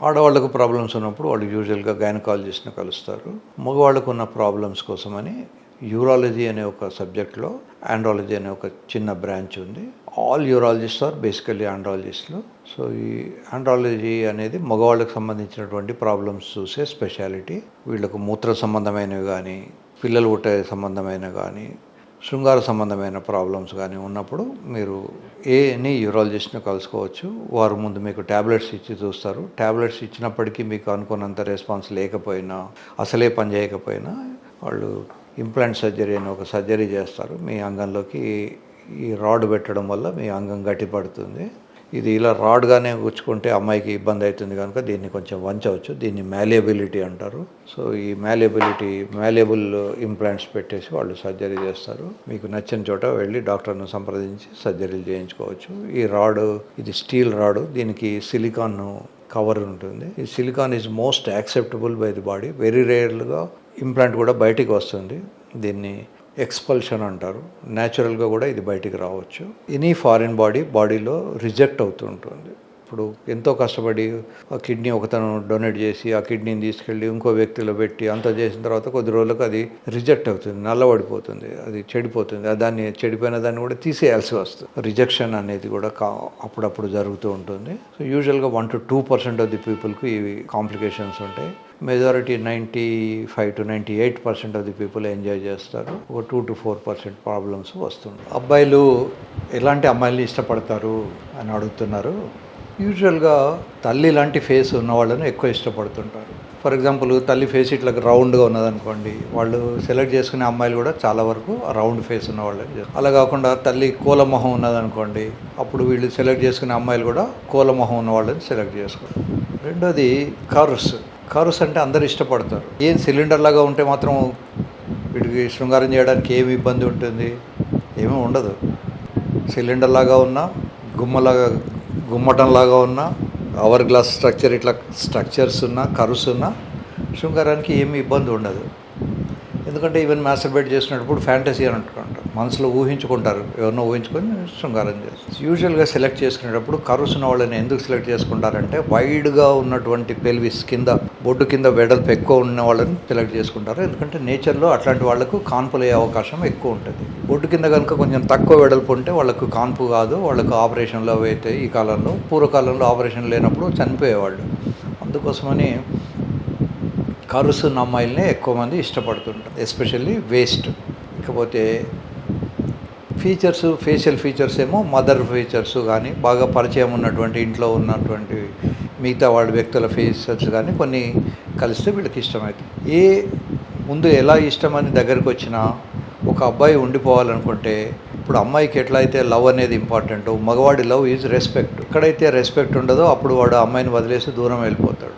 ఆడవాళ్ళకు ప్రాబ్లమ్స్ ఉన్నప్పుడు వాళ్ళు యూజువల్గా గైనకాలజిస్ట్ని కలుస్తారు. మగవాళ్ళకు ఉన్న ప్రాబ్లమ్స్ కోసమని యూరాలజీ అనే ఒక సబ్జెక్ట్లో ఆండ్రాలజీ అనే ఒక చిన్న బ్రాంచ్ ఉంది. ఆల్ యూరాలజిస్ట్ ఆర్ బేసికల్లీ ఆండ్రాలజిస్టులు. సో ఈ ఆండ్రాలజీ అనేది మగవాళ్ళకు సంబంధించినటువంటి ప్రాబ్లమ్స్ చూసే స్పెషాలిటీ. వీళ్ళకు మూత్ర సంబంధమైనవి కానీ, పిల్లలు పుట్టే సంబంధమైనవి కానీ, శృంగార సంబంధమైన ప్రాబ్లమ్స్ కానీ ఉన్నప్పుడు మీరు ఎనీ యూరాలజిస్ట్ని కలుసుకోవచ్చు. వారు ముందు మీకు ట్యాబ్లెట్స్ ఇచ్చి చూస్తారు. ట్యాబ్లెట్స్ ఇచ్చినప్పటికీ మీకు అనుకున్నంత రెస్పాన్స్ లేకపోయినా, అసలే పని చేయకపోయినా వాళ్ళు ఇంప్లాంట్ సర్జరీ అని ఒక సర్జరీ చేస్తారు. మీ అంగంలోకి ఈ రాడ్ పెట్టడం వల్ల మీ అంగం గట్టిపడుతుంది. ఇది ఇలా రాడ్గానే గుచ్చుకుంటే అమ్మాయికి ఇబ్బంది అవుతుంది కనుక దీన్ని కొంచెం వంచవచ్చు. దీన్ని మ్యాలియబిలిటీ అంటారు. సో ఈ మ్యాలియబుల్ ఇంప్లాంట్స్ పెట్టేసి వాళ్ళు సర్జరీ చేస్తారు. మీకు నచ్చిన చోట వెళ్ళి డాక్టర్ను సంప్రదించి సర్జరీలు చేయించుకోవచ్చు. ఈ రాడ్ ఇది స్టీల్ రాడ్, దీనికి సిలికాన్ కవర్ ఉంటుంది. ఈ silicon is most acceptable by the body. Very రేర్గా ఇంప్లాంట్ కూడా బయటికి వస్తుంది. దీన్ని ఎక్స్పల్షన్ అంటారు. న్యాచురల్గా కూడా ఇది బయటికి రావచ్చు. ఎనీ ఫారిన్ బాడీలో రిజెక్ట్ అవుతూ ఉంటుంది. ఇప్పుడు ఎంతో కష్టపడి ఆ కిడ్నీ ఒకతను డొనేట్ చేసి ఆ కిడ్నీని తీసుకెళ్ళి ఇంకో వ్యక్తిలో పెట్టి అంతా చేసిన తర్వాత కొద్ది రోజులకు అది రిజెక్ట్ అవుతుంది, నల్లబడిపోతుంది, అది చెడిపోతుంది. దాన్ని చెడిపోయిన దాన్ని కూడా తీసేయాల్సి వస్తుంది. రిజెక్షన్ అనేది కూడా అప్పుడప్పుడు జరుగుతూ ఉంటుంది. సో యూజువల్గా 1 to 2% ఆఫ్ ది పీపుల్కి ఇవి కాంప్లికేషన్స్ ఉంటాయి. Majority 95 to 98% of the people enjoy చేస్తారు. ఒక 2 to 4% ప్రాబ్లమ్స్ వస్తుంటాయి. అబ్బాయిలు ఎలాంటి అమ్మాయిల్ని ఇష్టపడతారు అని అడుగుతున్నారు. యూజువల్గా తల్లి లాంటి ఫేస్ ఉన్న వాళ్ళని ఎక్కువ ఇష్టపడుతుంటారు. ఫర్ ఎగ్జాంపుల్ తల్లి ఫేస్ ఇట్లా రౌండ్గా ఉన్నదనుకోండి, వాళ్ళు సెలెక్ట్ చేసుకునే అమ్మాయిలు కూడా చాలా వరకు రౌండ్ ఫేస్ ఉన్న వాళ్ళని. అలా కాకుండా తల్లి కోలమొహం ఉన్నదనుకోండి, అప్పుడు వీళ్ళు సెలెక్ట్ చేసుకునే అమ్మాయిలు కూడా కోలమొహం ఉన్న వాళ్ళని సెలెక్ట్ చేసుకుంటారు. రెండోది కరుస్ అంటే అందరు ఇష్టపడతారు. ఏం సిలిండర్ లాగా ఉంటే మాత్రం వీటికి శృంగారం చేయడానికి ఏమి ఇబ్బంది ఉంటుంది? ఏమీ ఉండదు. సిలిండర్ లాగా ఉన్నా, గుమ్మటంలాగా ఉన్నా, అవర్ గ్లాస్ స్ట్రక్చర్ ఇట్లా స్ట్రక్చర్స్ ఉన్నా, కరుస్ ఉన్నా శృంగారానికి ఏమీ ఇబ్బంది ఉండదు. ఎందుకంటే ఈవెన్ మాస్టర్బేట్ చేసినప్పుడు ఫ్యాంటసీ అని అంటుకుంటారు. మనసులో ఊహించుకుంటారు, ఎవరినో ఊహించుకొని శృంగారం చేస్తారు. యూజువల్గా సెలెక్ట్ చేసుకునేటప్పుడు కరుస్ ఉన్న వాళ్ళని ఎందుకు సెలెక్ట్ చేసుకుంటారంటే వైడ్గా ఉన్నటువంటి పెల్విస్ కింద, బొడ్డు కింద వెడల్పు ఎక్కువ ఉన్న వాళ్ళని సెలెక్ట్ చేసుకుంటారు. ఎందుకంటే నేచర్లో అట్లాంటి వాళ్ళకు కాన్పులు అయ్యే అవకాశం ఎక్కువ ఉంటుంది. బొడ్డు కింద కనుక కొంచెం తక్కువ వెడల్పు ఉంటే వాళ్ళకు కాన్పు కాదు, వాళ్ళకు ఆపరేషన్లో అయితే ఈ కాలంలో, పూర్వకాలంలో ఆపరేషన్ లేనప్పుడు చనిపోయేవాళ్ళు. అందుకోసమని కరుస్ ఉన్న అమ్మాయిలనే ఎక్కువ మంది ఇష్టపడుతుంటారు, ఎస్పెషల్లీ వేస్ట్. ఇకపోతే ఫేషియల్ ఫీచర్స్ ఏమో మదర్ ఫీచర్స్ కానీ, బాగా పరిచయం ఉన్నటువంటి ఇంట్లో ఉన్నటువంటి మిగతా వాళ్ళ వ్యక్తుల ఫీచర్స్ కానీ కొన్ని కలిస్తే వీళ్ళకి ఇష్టమవుతుంది. ముందు ఎలా ఇష్టమని దగ్గరికి వచ్చినా ఒక అబ్బాయి ఉండిపోవాలనుకుంటే, ఇప్పుడు అమ్మాయికి ఎట్లా అయితే లవ్ అనేది ఇంపార్టెంట్, మగవాడి లవ్ ఈజ్ రెస్పెక్ట్. ఎక్కడైతే రెస్పెక్ట్ ఉండదో అప్పుడు వాడు అమ్మాయిని వదిలేసి దూరం వెళ్ళిపోతాడు.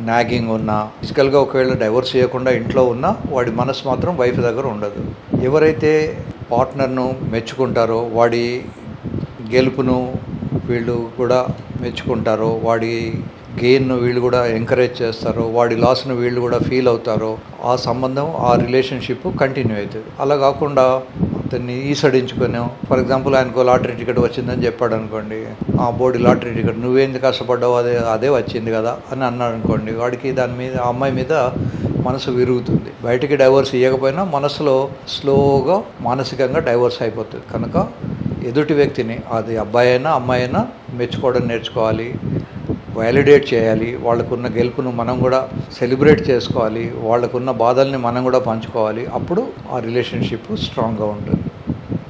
నాగింగ్ ఉన్నా, ఫిజికల్గా ఒకవేళ డైవర్స్ చేయకుండా ఇంట్లో ఉన్నా వాడి మనసు మాత్రం వైఫ్ దగ్గర ఉండదు. ఎవరైతే పార్ట్నర్ను మెచ్చుకుంటారో, వాడి గెలుపును వీళ్ళు కూడా మెచ్చుకుంటారో, వాడి గెయిన్ను వీళ్ళు కూడా ఎంకరేజ్ చేస్తారో, వాడి లాస్ను వీళ్ళు కూడా ఫీల్ అవుతారో, ఆ సంబంధం, ఆ రిలేషన్షిప్ కంటిన్యూ అవుతుంది. అలా కాకుండా అతన్ని ఈసడించుకొని, ఫర్ ఎగ్జాంపుల్ ఆయనకు లాటరీ టికెట్ వచ్చిందని చెప్పాడు అనుకోండి, ఆ బోర్డు లాటరీ టికెట్ నువ్వేంది కష్టపడ్డావు, అదే వచ్చింది కదా అని అన్నాడు అనుకోండి, వాడికి దాని మీద, ఆ అమ్మాయి మీద మనసు విరుగుతుంది. బయటికి డైవర్స్ ఇవ్వకపోయినా మనసులో స్లోగా మానసికంగా డైవర్స్ అయిపోతుంది. కనుక ఎదుటి వ్యక్తిని, అది అబ్బాయి అయినా అమ్మాయి అయినా, మెచ్చుకోవడం నేర్చుకోవాలి, వ్యాలిడేట్ చేయాలి. వాళ్ళకున్న గెలుపును మనం కూడా సెలబ్రేట్ చేసుకోవాలి, వాళ్ళకున్న బాధల్ని మనం కూడా పంచుకోవాలి. అప్పుడు ఆ రిలేషన్షిప్ స్ట్రాంగ్గా ఉంటుంది.